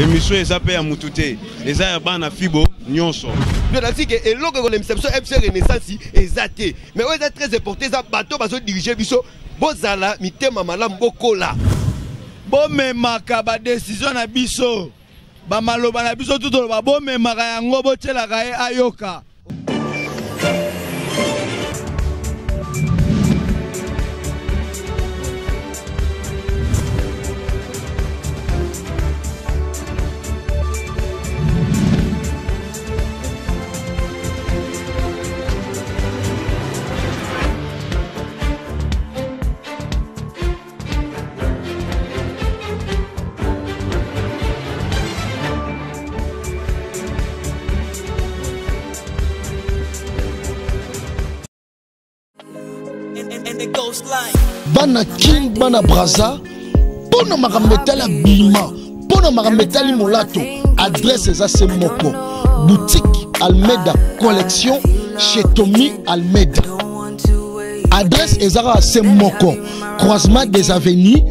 émission eza pe ya mutu te eza ya bana fibo nyonso c'est que eloko ko lemisa biso FC Renaissance eza te mais eza très important eza bato bazo diriger biso bozala mitema malamu bokola bomemaka ba décision na biso ba maloba na biso tout ba bomemaka yango botelaka ye ayoka. Bana King, Bana Braza, Pona Marambetala Bima, Pona Marambetali Molato, adresse Zase Moko, boutique Almeida Collection chez Tommy Almeida. Adresse Ezara Moko, croisement des avenues,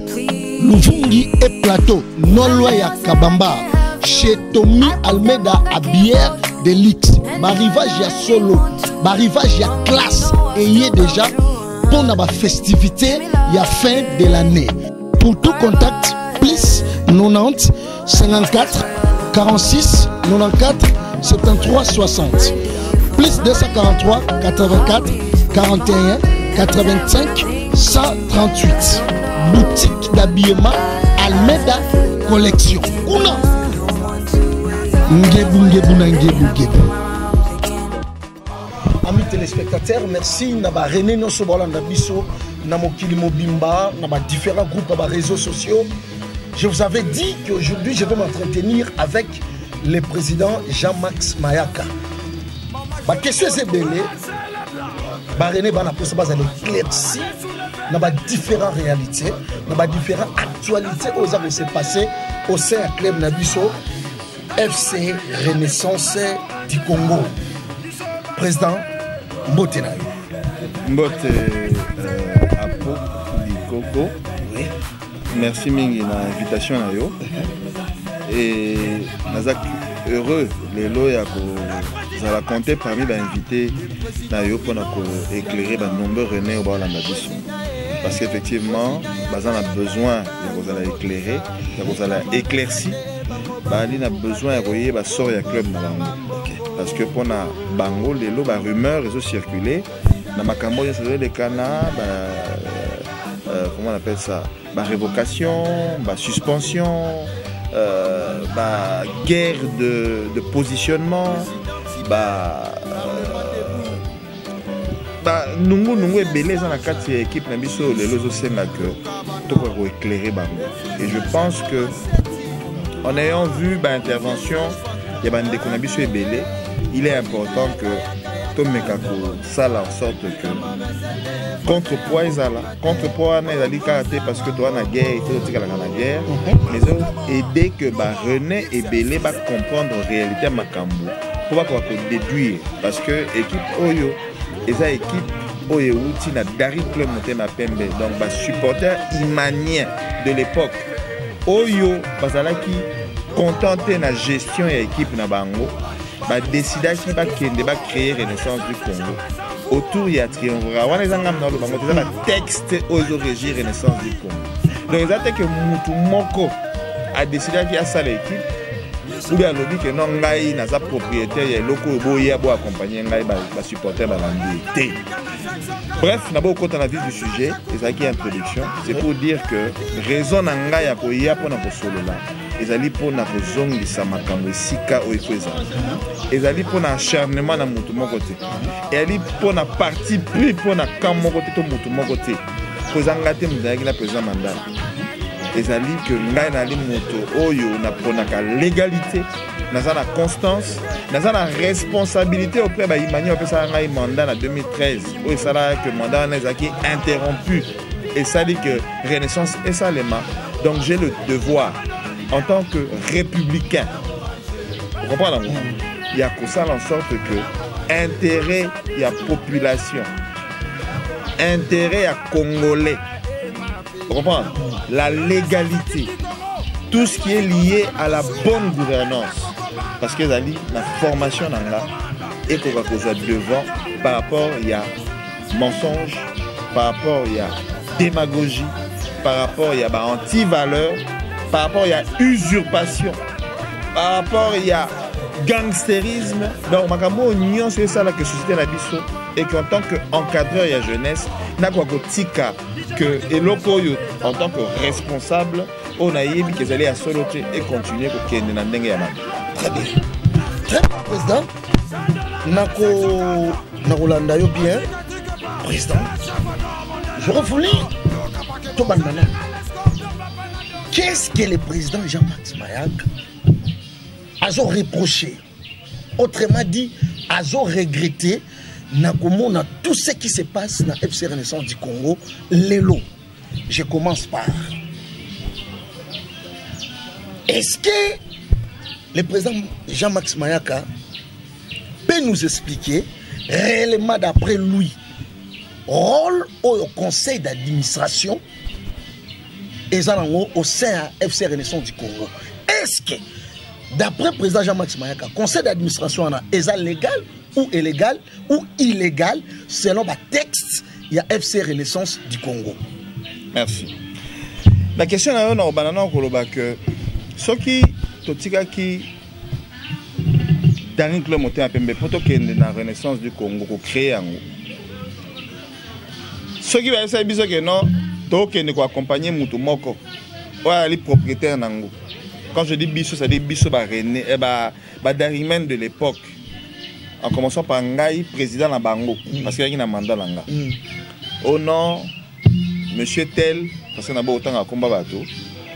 Louvungi et Plateau, Noloya Kabamba, chez Tommy Almeida à bière de luxe, barrivage ya solo, barrivage ya classe, et y est déjà pour la festivité, il y a fin de l'année. Pour tout contact, plus 90 54 46 94 73 60. Plus 243 84 41 85 138. Boutique d'habillement Almeida Collection. Kuna. Amis téléspectateurs, merci Naba René Nosobola Nabiso, Namokili Mobimba, Naba différents groupes, Naba réseaux sociaux. Je vous avais dit qu'aujourd'hui je vais m'entretenir avec le président Jean-Max Mayaka. Ma question est belle. René Bana pour ça éclairci, Naba différentes réalités, Naba différentes actualités aux âmes s'est passé au sein de club Nabiso FC Renaissance du Congo. Président Mbote na yo. Mbote Apo Likoko. Oui. Merci mingi na invitation na yo. Et nazak heureux lelo ya ko zala compter parmi les invités na yo pour éclairer ba nombreux René au bala biso. Parce qu'effectivement, bazan a besoin de vous éclairer, de vous éclaircir. Bali a besoin de voyer ba sort ya club na bango. Parce que pour na bango lelo ba rumeur réseau circuler na makambo ya les cana comment on appelle ça, ba révocation, ba suspension, ba guerre de positionnement, ba nungu ebele za na kati équipe na biso lelo zo senga que to ko éclairer bango. Et je pense que en ayant vu l'intervention, il y a des conditions ébélées. Il est important que tout le monde ça en sorte que contrepoids est là. Contrepoids est karaté parce que tu as la guerre et tu as la guerre. Mais aider que René Ébélé va comprendre la réalité de Makambo. Pour pouvoir déduire. Parce que l'équipe Oyo, et ça équipe Oyo Outi na Dari Club Motema Pembe. Donc, supporter imanien de l'époque. Oyo bazalaki contenté na gestion et équipe na bango ba décida ki ba kende ba créer Renaissance du Congo autour ya triumvirat wana ezanga na bango teza ba texte ozo régir Renaissance du Congo. Donc ezate que mutu moko a décidé ki asa l'équipe ou bien lobby que non ngai na za propriétaire ya loko boya bo accompagner ngai ba supporter ba landité. Bref, d'abord quand on a vu du sujet, et ça qui est introduction, c'est pour dire que raison nanga ya ko ya pona ko solo là. Ezali pona ko zongi sa makambo sika o ikweza. Ezali pona acharnement na mutu moko te. Ezali pona parti pris pona kam moko te to mutu moko te. Kozanga te muzaki na président mandat. Ezali que ngai na li mutu oyo na pona ka légalité, na za na constance, na za na responsabilité auprès ba imani auprès ça ngai mandat en 2013. Où ça là que mandat na zaki interrompu et ça dit que Renaissance est ça les mains. Donc j'ai le devoir en tant que républicain. Vous comprenez? Il y a que ça en sorte que intérêt il y a population, intérêt à Congolais. Vous comprenez? La légalité. tout ce qui est lié à la bonne gouvernance. Parce que la formation est devant par rapport il y a mensonge, par rapport il y a démagogie, par rapport il y a anti-valeur, par rapport il y a usurpation, par rapport il y a gangstérisme. Donc makambo union c'est ça la que société la biso et qu'en tant qu'encadreur et jeunesse n'a quoi que eloko en tant que responsable on a yébi qu'ils allaient à soloter et continuer pour qu'il y ait une ndenge ya mabe. Très bien. Très bien, président. Nako landa yo bien. Président. Je revoulais tout bandana. Qu'est-ce que le président Jean-Max Mayaka a reproché? Autrement dit, a regretté na tout ce qui se passe dans FC Renaissance du Congo. Lélo. Je commence par. Est-ce que le président Jean-Max Mayaka peut nous expliquer réellement d'après lui rôle au conseil d'administration et au sein de FC Renaissance du Congo? Est-ce que d'après le président Jean-Max Mayaka, conseil d'administration est légal ou illégal selon le texte il y a FC Renaissance du Congo? Merci. La question est que ce qui dernier club monté à Pembe pour que la Renaissance du Congo créé en ce qui va essayer que non token ko accompagner mutu moko ouais les propriétaires nango. Quand je dis biso ça dit biso ba René darimen de l'époque en commençant par Ngai président na bango parce qu'il y a un mandat langa au nom monsieur tel parce que na ba autant à combat bateau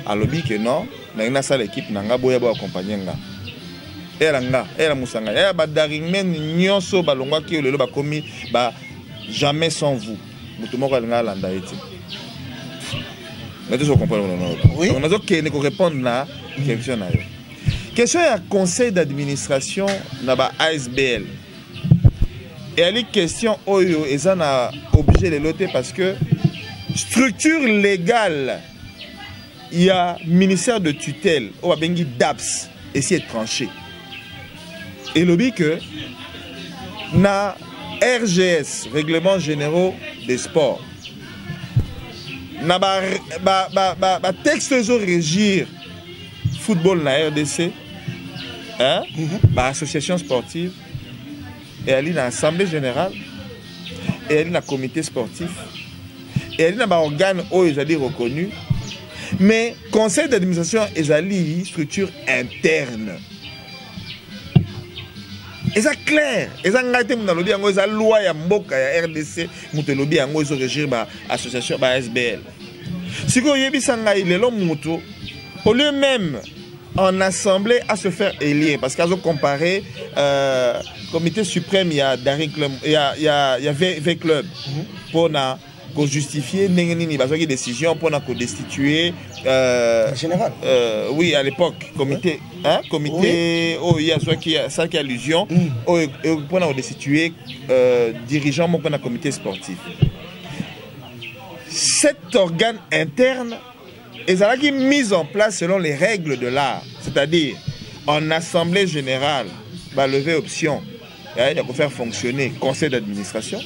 à lobby que non na salle équipe nanga boya ba accompagner nga elle musanga ya ba darimen nyonso balongwa ki lelo ba komi ba jamais sans vous mutu moko nga landa eti mais tu comprends oui on a donc qui ne répondre à question na yo question ya conseil d'administration na ba ASBL et ali question oyo ezana obligé de loter parce que structure légale il y a ministère de tutelle on va bengi DAPS et si est tranché et lobby que na RGS règlement généraux des sports na ba texte zo régir football na RDC hein ba association sportive et elle na assemblée générale et elle na comité sportif et elle na ba organe o ezali reconnu mais conseil d'administration ezali structure interne. Et ça clair, et ça ngate mu na lobby yango eza loi ya mboka ya RDC mutu lobby yango ezo régir ba association ba SBL. Siko yebisa ngai lelo mutu au lieu même en assemblée à se faire élire parce qu'ils ont comparé comité suprême il y a Daring Club il y a V Club pour na ko justifier nini ba zoki décision pour na ko destituer général oui à l'époque comité hein comité oh il y a ça qui allusion pour na destituer dirigeant mon na comité sportif. Cet organe interne est mis en place selon les règles de l'art, c'est-à-dire en assemblée générale, va lever option, il faut faire fonctionner conseil d'administration.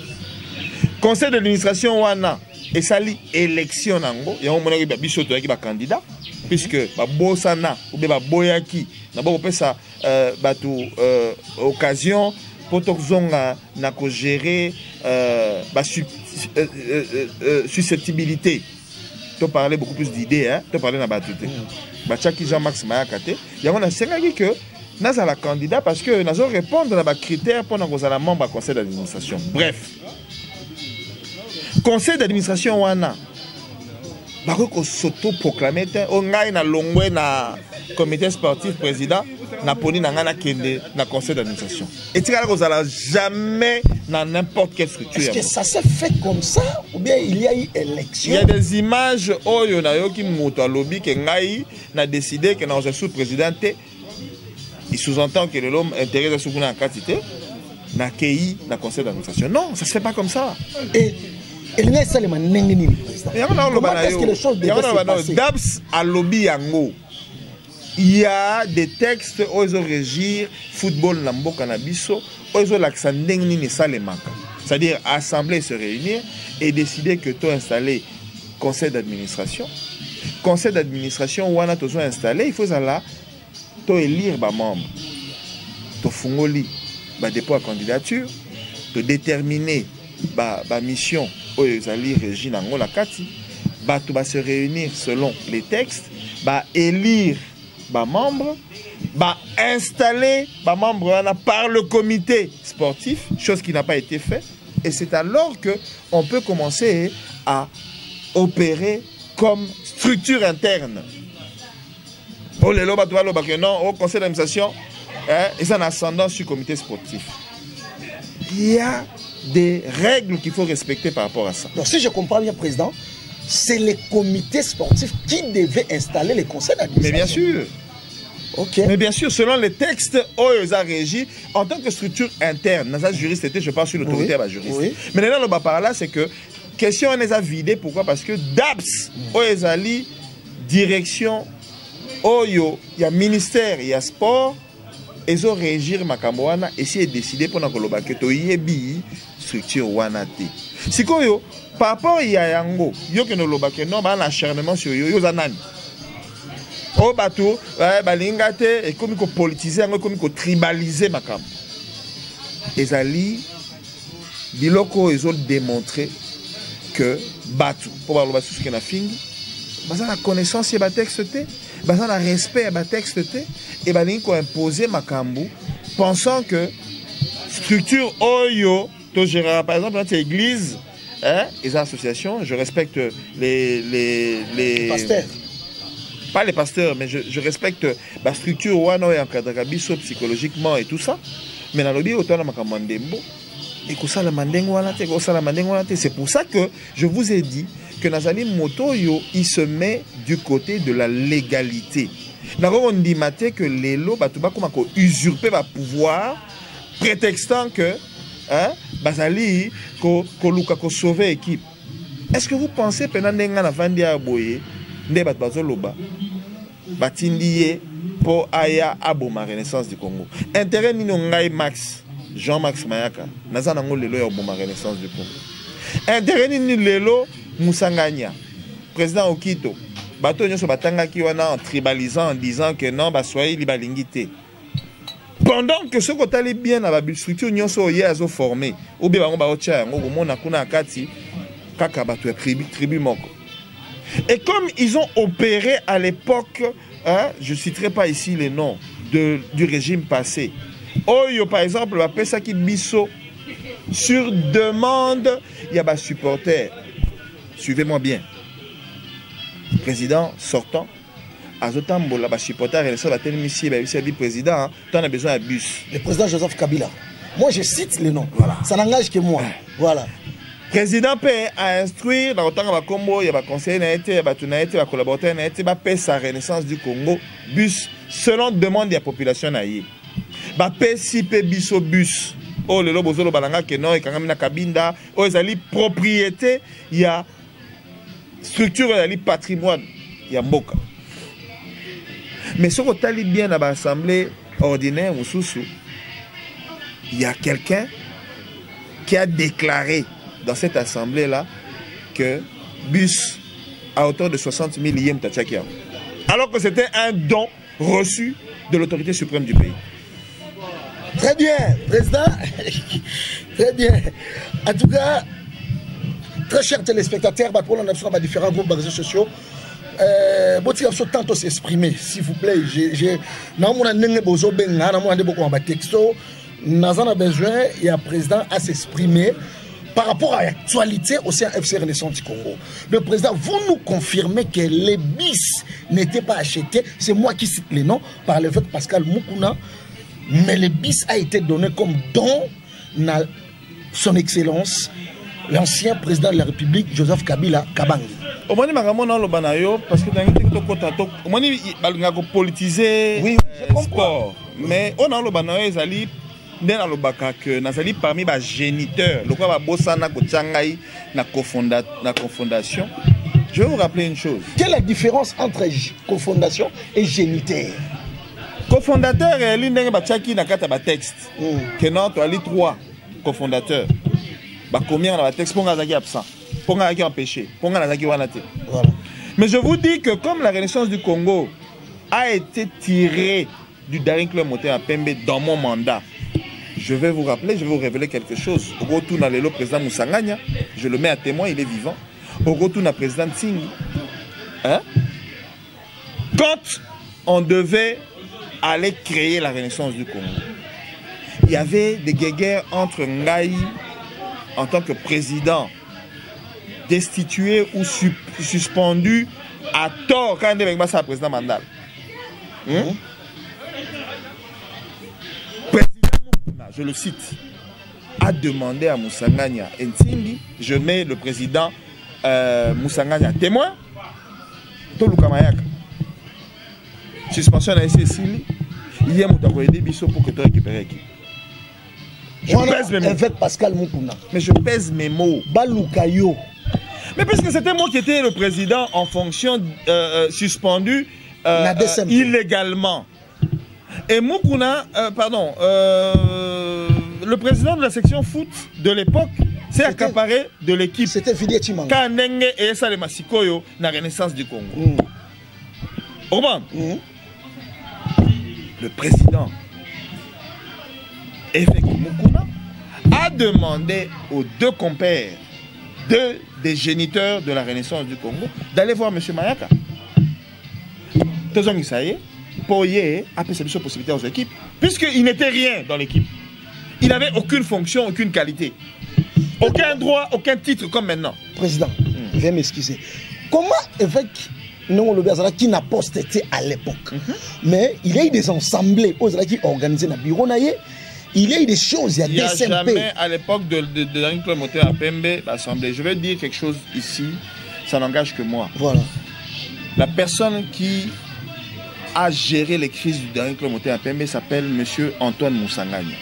Conseil d'administration wana et ça lit élection nango, il y a un moment où biso to yaki ba candidat puisque ba bosana ou ba boyaki na ba pesa batu occasion pour tokzonga na ko gérer ba susceptibilité. Tu parlais beaucoup plus d'idées, hein? Tu parlais de la Jean-Max Mayaka. Il y a un que nous avons la candidat parce que nous avons répondu à des critères pour nous avoir membre du conseil d'administration. Bref, conseil d'administration, on a s'auto-proclamé, on a un comité sportif président, na poni na ngana kende na conseil d'administration. Et tu n'as jamais dans n'importe quelle structure. Est-ce que ça s'est fait comme ça ou bien il y a eu élection? Il y a des images où il y a eu qui montent à lobby que Ngaï n'a décidé que dans un sous-président, il sous-entend que l'homme intéresse à la quantité, n'a qu'aï dans le conseil d'administration. Non, ça ne se fait pas comme ça. Et il y a seulement comment est-ce que les choses devaient se passer? DAPS à lobby yango. il y a des textes où ils ont régir football nambo cannabiso, où ils ont l'accent d'engni salemaka. C'est-à-dire assembler, se réunir et décider que tu as installé conseil d'administration. Conseil d'administration, où on a toujours installé, il faut là, tu élire les membres, tu fungoli, dépôt à candidature, tu déterminer la mission où ils allaient régir dans la kati, tu vas se réunir selon les textes, élire les membres, installer les membres par le comité sportif, chose qui n'a pas été faite. Et c'est alors qu'on peut commencer à opérer comme structure interne. Pour les lobes, au conseil d'administration, ils ont un ascendant sur le comité sportif. Il y a des règles qu'il faut respecter par rapport à ça. Donc si je comprends bien, Président, c'est les comités sportifs qui devaient installer les conseils d'administration. Mais bien sûr. Okay. Mais bien sûr, selon les textes, ils ont régi en tant que structure interne. Dans juriste, je parle sur l'autorité à la juriste. Oui. Mais là, le par là, c'est que question, on les a vidés. Pourquoi? Parce que DAPS, ils ont direction, il y a ministère, il y a sport, ils ont régir Makamboana et si ils décidé pour que tu aies structure Wanate. Si par rapport à Yango, il y a un acharnement sur eux, au bateau, balingate et comme il politiser, comme il tribaliser Makam. Les alliés, biloko ils ont démontré que bateau pour voir le bateau ce qu'on a fini, la connaissance et le texte le respect et le texte et balingo imposer Makambu, pensant que structure oyo to gérera par exemple notre église, les associations, je respecte les pasteurs. Pas les pasteurs, mais je respecte la structure ou et encadré psychologiquement et tout ça. Mais dans le bio, autant c'est pour ça que je vous ai dit que Nazali Motoyo, il se met du côté de la légalité. On dit que les lots, comme usurper le pouvoir, prétextant que Bazali, ko sauver l'équipe. Est-ce que vous pensez que pendant que nde bat bazoloba batindie pour aya aboma renaissance du Congo intérêt nino ngai Max Jean-Max Mayaka nazana ngo lelo ya aboma renaissance du Congo intérêt nini lelo Musanganya président Okito bato nyoso batangaki wana en tribalisant en disant que non baswai libalingité pendant que ce qu'on allait bien à la structure nyoso ye azo formé ou bien bango ba ocha ngo komona kuna akati kaka bato ya tribu moko. Et comme ils ont opéré à l'époque, je ne citerai pas ici les noms du régime passé. Oyo, par exemple, la Pesaki Bisso, sur demande, il y a des supporters. Suivez-moi bien. Président sortant, Azotambola, les supporters, et le président, tu en as besoin d'un bus. Le président Joseph Kabila. Moi, je cite les noms. Voilà. Ça n'engage que moi. Voilà. Président peut instruire dans le temps de Combo, il y a des conseillers, il y a des collaborateurs, il y a sa renaissance du Congo, bus, selon demande de la population. Il y a des bus, oh le lobo zolo balanga keno et kangamina kabinda, oh les propriété, il y a structure, il y a patrimoine, il y a mboka. Mais ce qu'on a bien dans l'assemblée ordinaire ou sous, il y a quelqu'un qui a déclaré dans cette assemblée-là que bus à hauteur de 60 000 yem Tachakia. Alors que c'était un don reçu de l'autorité suprême du pays. Très bien, président. Très bien. En tout cas, très chers téléspectateurs, on a différents groupes de réseaux sociaux. Vous tantôt s'exprimer, s'il vous plaît. Nous avons besoin, il y a un président à s'exprimer par rapport à l'actualité au sein FC Renaissance du Congo. Le président, vous nous confirmez que les bis n'étaient pas achetés. C'est moi qui cite les noms par le fait Pascal Moukouna. Mais le bis a été donné comme don à son excellence, l'ancien président de la République, Joseph Kabila Kabangi. Au moins, parce que au moins, il politiser le sport. Mais on a le banayo, dans le baka que nazali parmi les géniteurs, le quoi bosana ko tsangai na confondation Je vais vous rappeler une chose. Quelle est la différence entre cofondation et géniteur? Cofondateur et l'indeng bachaki na kata ba texte. Que non, tu as les 3 cofondateurs. Bah combien dans la texte pour ngazaki absent, pour ngazaki empêché, pour ngazaki wanate. Voilà. Mais je vous dis que comme la Renaissance du Congo a été tirée du dernier club moteur à Pembe dans mon mandat, je vais vous rappeler, je vais vous révéler quelque chose. Au retour dans le président Moussanganya, je le mets à témoin, il est vivant. Au retour dans le président Tsing, hein? Quand on devait aller créer la Renaissance du Congo, il y avait des guéguerres entre Ngaï en tant que président, destitué ou suspendu à tort quand il est président Mandal. Président Moukouna, je le cite, a demandé à Moussanganya Ntindi, je mets le président Moussanganya témoin, Toluka Mayaka. Suspension à la SSI, il y a un aider Bisso pour que tu récupères l'équipe. Je pèse mes mots. Avec Pascal Moukouna. Mais je pèse mes mots. Baloukayo. Mais parce que c'était moi qui étais le président en fonction suspendu illégalement. Et Moukouna, le président de la section foot de l'époque s'est accaparé de l'équipe. C'était Fidé Chimanga. Kanenge et Salema Sikoyo na Renaissance du Congo. Le président Efek Moukouna a demandé aux 2 compères, des géniteurs de la Renaissance du Congo, d'aller voir M. Mayaka. Tozong Isaïe, Poye a fait cette possibilité aux équipes, puisqu'il n'était rien dans l'équipe. Il n'avait aucune fonction, aucune qualité. Aucun droit, aucun titre comme maintenant. Président, je vais m'excuser. Comment Évêque non le Bézala qui n'a pas été à l'époque, mais il y a eu des assemblées aux qui organisées dans le bureau naïe. Il y a eu des choses, il y a des SMP. Jamais à l'époque de Dernier Club Moteur à Pembe, l'Assemblée. Je vais dire quelque chose ici, ça n'engage que moi. Voilà. La personne qui a géré les crises du Dernier Club Moteur à Pembe s'appelle M. Antoine Moussanganya.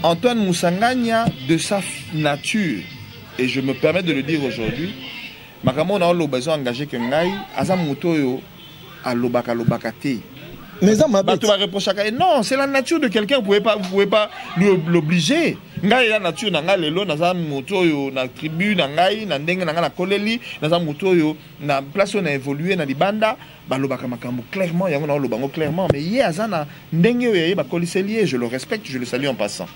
Antoine Moussanganya, de sa nature, et je me permets de le dire aujourd'hui, Makamon a eu besoin d'engager que Ngaï, Azam Moutoyo, à Lobakate. Mais ça m'a non, c'est la nature de quelqu'un, vous ne pouvez pas l'obliger. Ngaï, la nature, Nanga Lelo, Nazam Moutoyo, na tribu, Nangaï, Nandeng, Nanga Koleli, Nazam Moutoyo, na place où on a évolué, na Libanda, Balobaka Makambo, clairement, Yangon a Lobango, clairement, mais hier, Azana, Ndenge, Bakoliselier, je le respecte, je le salue en passant.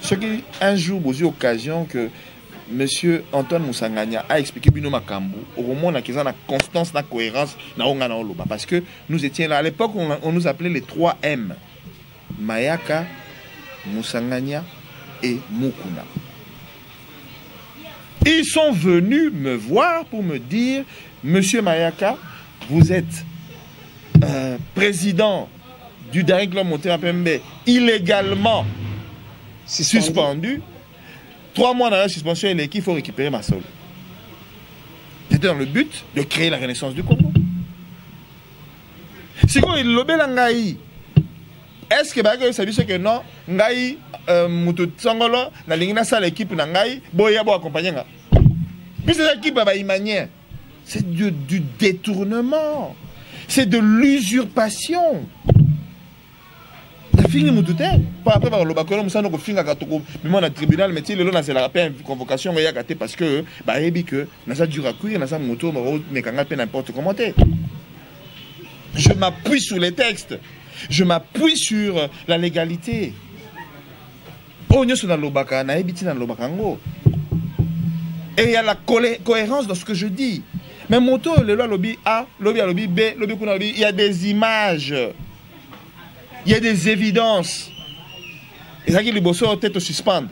Ce qui, un jour, vous avez occasion que Monsieur Antoine Moussanganya a expliqué Bino Makambu, au moment où on a constance, la cohérence, parce que nous étions là. À l'époque, on nous appelait les 3 M. Mayaka, Moussanganya et Moukouna. Ils sont venus me voir pour me dire, Monsieur Mayaka, vous êtes président du Dernier Club Moteur à Pembe, illégalement suspendu. 3 mois dans la suspension et l'équipe, il faut récupérer ma sol. C'était dans le but de créer la Renaissance du Congo. Si vous avez lobé la Ngaï, est-ce que vous savez que non, Ngaï, Moutou Tsangolo, la ligne de l'équipe Ngaï, Boya Bo accompagner. Mais cette équipe a une manière. C'est du détournement. C'est de l'usurpation. Par rapport au Lobakolo, nous avons fait un tribunal, mais si le long, c'est la convocation, parce que nous avons dû raccueillir, nous avons moto, mais n'importe comment. Je m'appuie sur les textes, je m'appuie sur la légalité. Et il y a la cohérence dans ce que je dis. Mais moto, le lobby A, lobby B, lobby, il y a des images. Il y a des évidences. Et ça qui est le tête suspendre.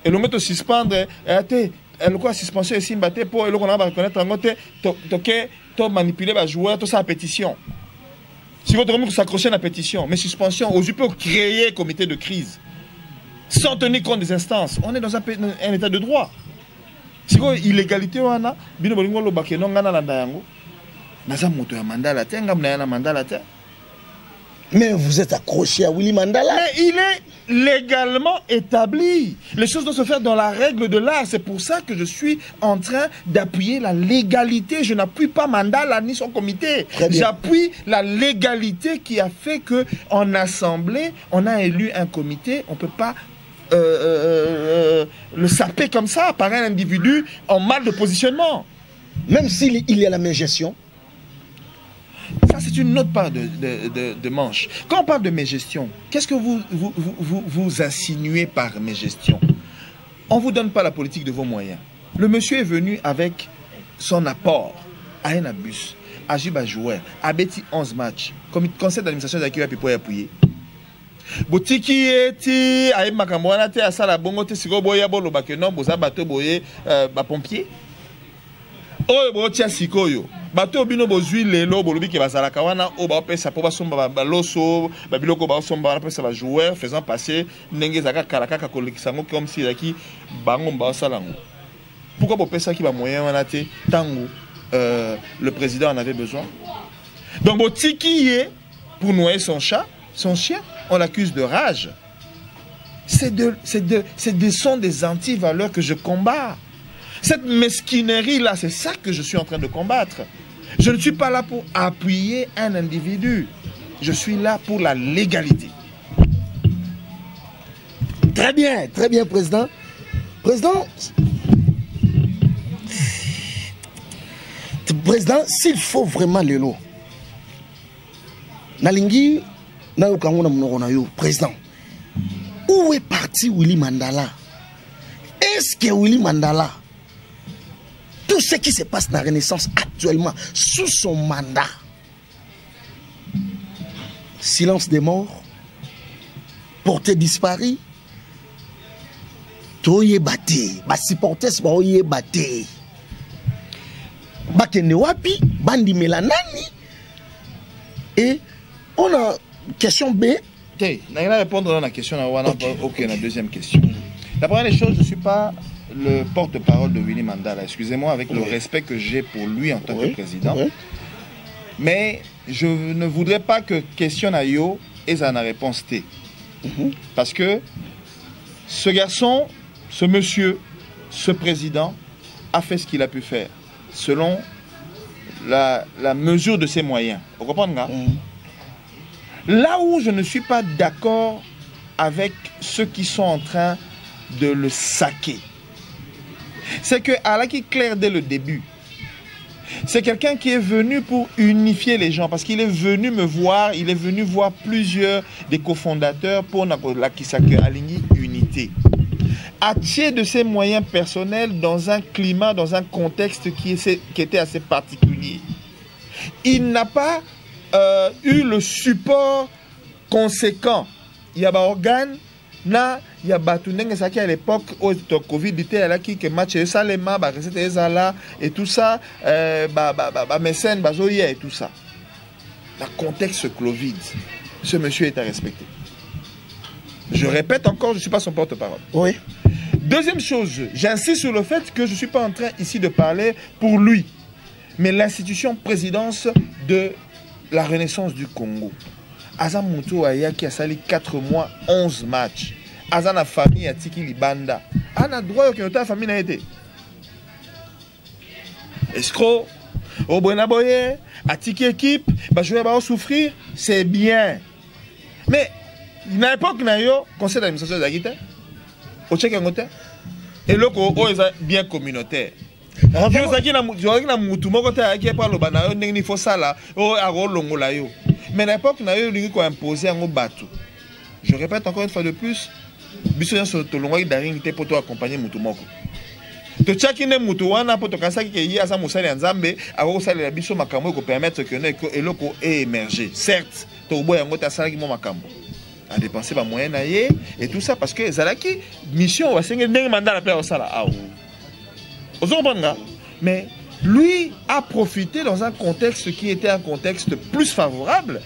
Et le mettre suspendre, le quoi suspension ici, pour le qu'on a reconnaître en côté, tu manipuler les joueurs, tout ça à pétition. Si votre homme s'accroche à la pétition, mais suspension, aujourd'hui pour créer un comité de crise, sans tenir compte des instances, on est dans un état de droit. Si vous avez illégalité, on a, bino bolingo lo bakeno ngana la dayango, naza moto ya mandala te, ngam na yana mandala te. Mais vous êtes accroché à Willy Mandela. Mais il est légalement établi. Les choses doivent se faire dans la règle de l'art. C'est pour ça que je suis en train d'appuyer la légalité. Je n'appuie pas Mandela ni son comité. J'appuie la légalité qui a fait qu'en assemblée, on a élu un comité. On ne peut pas le saper comme ça par un individu en mal de positionnement. Même s'il y a la même gestion. Ça, c'est une autre part de manche. Quand on parle de mes gestions, qu'est-ce que vous insinuez par mes gestions? On ne vous donne pas la politique de vos moyens. Le monsieur est venu avec son apport à un abus, à Jiba joueur, à Betty 11 matchs, comme conseil d'administration d'Akira Pipo et appuyé. Botiki eti aye makambo wana te asala bongo te siko boya bolo bakeno boza bato boye ba pompier. Oyo botia sikoyo. Bato bino bozui lelo bolobi ke bazala kawana o ba pesa po basomba ba loso ba biloko ba somba ba pesa ba joueur faisant passer ndenge zaka kalaka kolekisango comme si yaki bango ba salango. Pourquoi bo pesa ki ba moyen wana te tango le président en avait besoin? Donc botiki ye pour noyer son chat, son chien, on l'accuse de rage. Ce sont des antivaleurs que je combats. Cette mesquinerie-là, c'est ça que je suis en train de combattre. Je ne suis pas là pour appuyer un individu. Je suis là pour la légalité. Très bien, Président. Président, s'il faut vraiment le lot, Nalingi, Président, où est parti Willy Mandela? Est-ce que Willy Mandela, tout ce qui se passe dans la Renaissance actuellement, sous son mandat, silence des morts, portée disparue, toye bate, basiportes baoye bate, bakene wapi, bandi melanani, et on a question B. Ok, je vais répondre à la question. Ok, la deuxième question. La première des choses, je ne suis pas le porte-parole de Willy Mandela. Excusez-moi, avec le respect que j'ai pour lui en tant que président. Mais je ne voudrais pas que question Ayo ait une réponse T. Parce que ce garçon, ce monsieur, ce président a fait ce qu'il a pu faire selon la mesure de ses moyens. Vous comprenez? Là où je ne suis pas d'accord avec ceux qui sont en train de le saquer, c'est que Alaki Claire dès le début, c'est quelqu'un qui est venu pour unifier les gens, parce qu'il est venu me voir, il est venu voir plusieurs des cofondateurs pour la Kisake Alingi Unité. Attirer de ses moyens personnels dans un climat, dans un contexte qui était assez particulier. Il n'a pas eu le support conséquent. Il y a des organes, il y a des à l'époque où le Covid était là, qui match Salema, et tout ça, mécène, et tout ça. Le contexte Covid, ce monsieur est à respecter. Je répète encore, je ne suis pas son porte-parole. Oui. Deuxième chose, j'insiste sur le fait que je ne suis pas en train ici de parler pour lui, mais l'institution présidence de la Renaissance du Congo. Azam Moutou Aya qui a sali 4 mois, 11 matchs. Azam la famille a tiki libanda. On a droit que notre famille n'a été. Escroc, au Bonaboye, à tiki équipe, bah je vais souffrir, c'est bien. Mais, à l'époque, il y a eu conseil d'administration de la guitare. Au Tchèque, et le co est bien communautaire. Mais à l'époque, on a eu l'unique imposé un bateau. Je répète encore une fois de plus, Bissoyan sur le long d'arrêter pour accompagner Moutoumoko. To chakine Moutouana pour te casser qui est à sa moussale en Zambé, à Rosale la Bisso Makambo pour permettre que le loco ait émergé. Certes, Tobo et Angota Salagi Makambo. À dépenser ma moyenne et tout ça parce que Zalaki, mission, va signer un mandat à la paix au Sala. Mais lui a profité dans un contexte qui était un contexte plus favorable,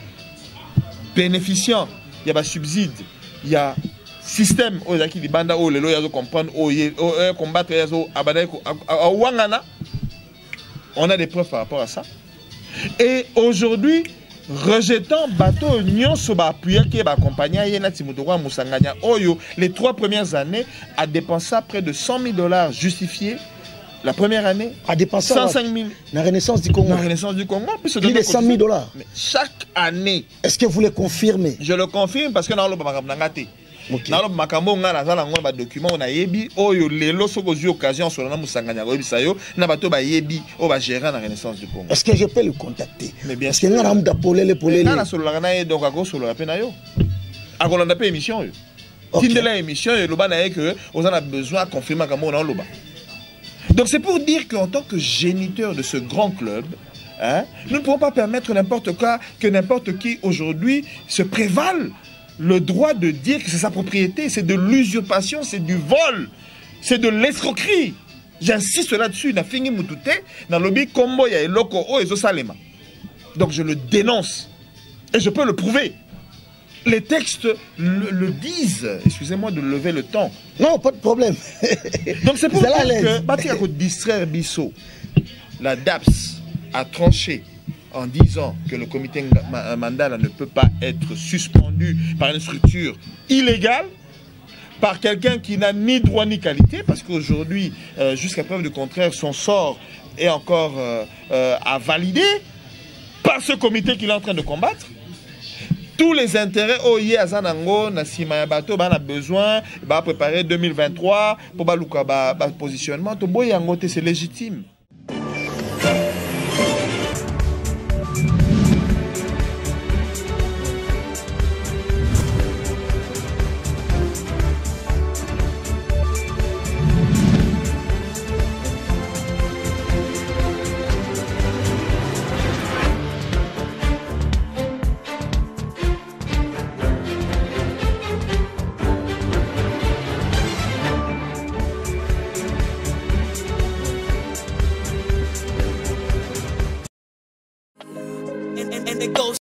bénéficiant. Il y a des subsides, il y a système où les banda où les loyers comprennent où combattre on a des preuves par rapport à ça. Et aujourd'hui, rejetant bateau nyonso ba appuyer qui ba accompagner yena timotokwa musanganya oyo les 3 premières années a dépensé près de $100,000 justifié la première année a dépensé 105,000 la Renaissance du Congo. La Renaissance du Congo plus de $100,000. Chaque année. Est-ce que vous le confirmez? Je le confirme parce que dans le Bakamangate. Dans le Makambo, on a un document, on a yebi, oyo lelo soko zu occasion sur la musanganya go bisayo, na bato ba yebi, o ba gérer la Renaissance du Congo. Est-ce que je peux le contacter? Mais bien sûr. Est-ce que ngara mda polele polele? Na solo la na donc a go solo la pena yo. A go landa pe émission yo. Tinde la émission yo loba na que on a besoin de confirmer comme on loba. Donc c'est pour dire qu'en tant que géniteur de ce grand club, hein, nous ne pouvons pas permettre n'importe quoi, que n'importe qui aujourd'hui se prévale le droit de dire que c'est sa propriété, c'est de l'usurpation, c'est du vol, c'est de l'escroquerie. J'insiste là-dessus, na fingi mutute, na lobby combo ya eloko o ezo salema. Donc je le dénonce et je peux le prouver. Les textes le disent. Excusez-moi de lever le ton. Non, pas de problème. Donc c'est pour dire que Bati a distraire Bisso. La DAPS a tranché en disant que le comité Mandala ne peut pas être suspendu par une structure illégale, par quelqu'un qui n'a ni droit ni qualité, parce qu'aujourd'hui, jusqu'à preuve du contraire, son sort est encore à valider par ce comité qu'il est en train de combattre. Tous les intérêts OIE à Zanango, Nassima Yabato, on a besoin de préparer 2023 pour le positionnement. C'est légitime.